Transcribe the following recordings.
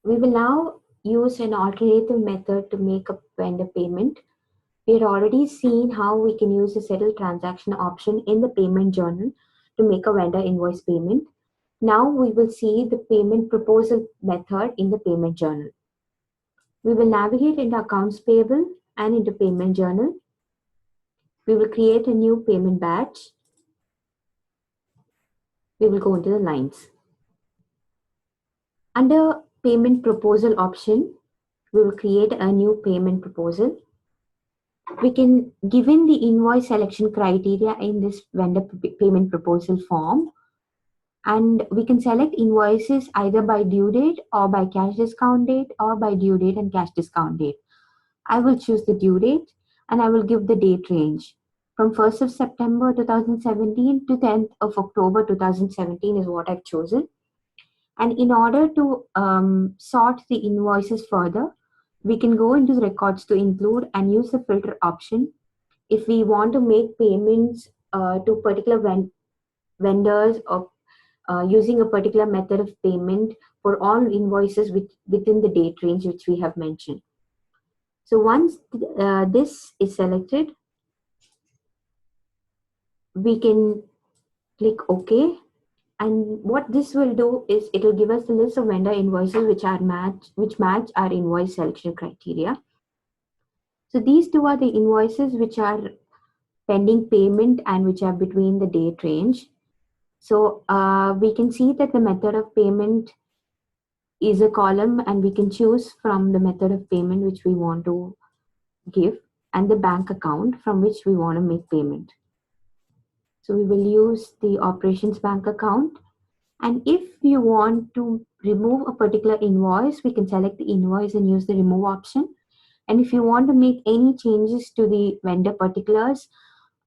We will now use an alternative method to make a vendor payment. We had already seen how we can use the settle transaction option in the payment journal to make a vendor invoice payment. Now we will see the payment proposal method in the payment journal. We will navigate into accounts payable and into payment journal. We will create a new payment batch. We will go into the lines. Under payment proposal option, we will create a new payment proposal. We can, given the invoice selection criteria in this vendor payment proposal form, and we can select invoices either by due date or by cash discount date or by due date and cash discount date. I will choose the due date and I will give the date range. From 1st of September 2017 to 10th of October 2017 is what I've chosen. And in order to sort the invoices further, we can go into the records to include and use the filter option. If we want to make payments to particular vendors or using a particular method of payment for all invoices within the date range which we have mentioned. So once this is selected, we can click OK. And what this will do is it will give us the list of vendor invoices which match our invoice selection criteria. So these two are the invoices which are pending payment and which are between the date range. So we can see that the method of payment is a column, and we can choose from the method of payment which we want to give and the bank account from which we want to make payment. So we will use the operations bank account. And if you want to remove a particular invoice, we can select the invoice and use the remove option. And if you want to make any changes to the vendor particulars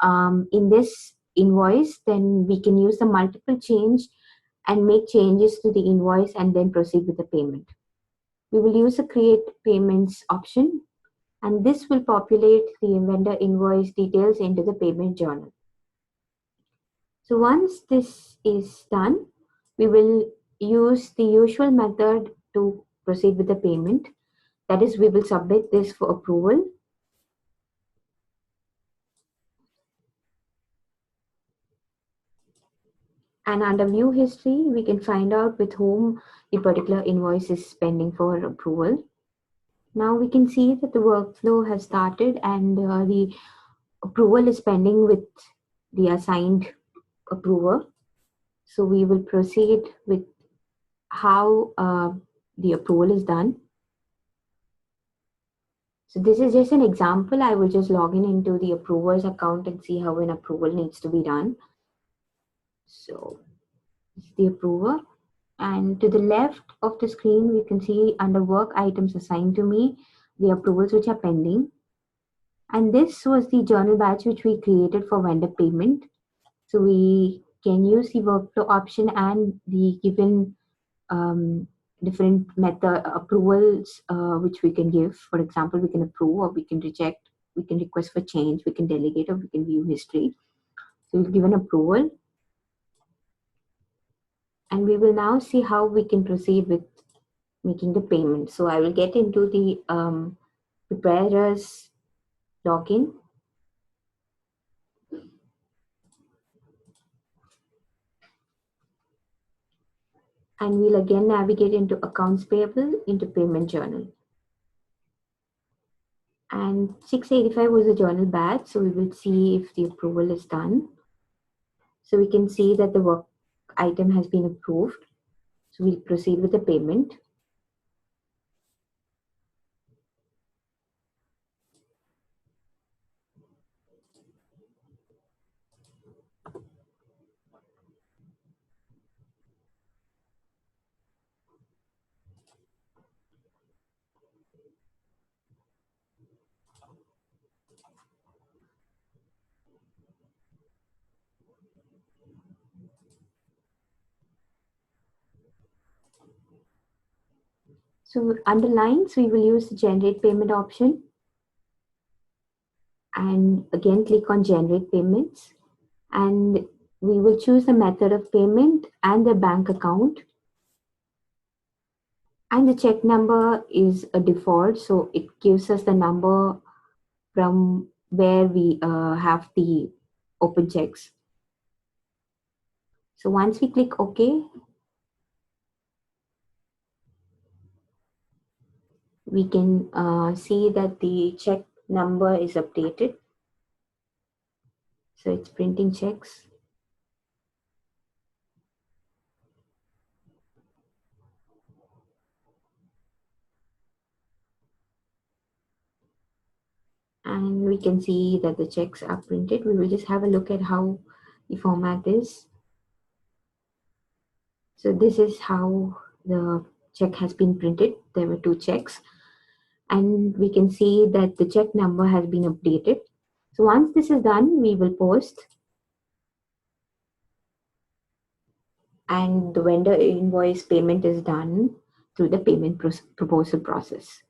in this invoice, then we can use the multiple change and make changes to the invoice and then proceed with the payment. We will use the create payments option, and this will populate the vendor invoice details into the payment journal. So once this is done, we will use the usual method to proceed with the payment. That is, we will submit this for approval. And under view history, we can find out with whom the particular invoice is pending for approval. Now we can see that the workflow has started and the approval is pending with the assigned approver. So we will proceed with how the approval is done. So this is just an example. I will just log in into the approver's account and see how an approval needs to be done. So this is the approver. And to the left of the screen, we can see under work items assigned to me, the approvals which are pending. And this was the journal batch which we created for vendor payment. So we can use the workflow option and the given different method approvals which we can give. For example, we can approve or we can reject, we can request for change, we can delegate, or we can view history. So we'll give an approval. And we will now see how we can proceed with making the payment. So I will get into the preparers login. And we'll again navigate into accounts payable, into payment journal. And 685 was the journal batch, so we will see if the approval is done. So we can see that the work item has been approved. So we'll proceed with the payment. So under lines, we will use the generate payment option. And again, click on generate payments. And we will choose the method of payment and the bank account. And the check number is a default, so it gives us the number from where we have the open checks. So once we click OK, we can see that the check number is updated. So it's printing checks. And we can see that the checks are printed. We will just have a look at how the format is. So this is how the check has been printed. There were two checks, and we can see that the check number has been updated. So once this is done, we will post, and the vendor invoice payment is done through the payment proposal process.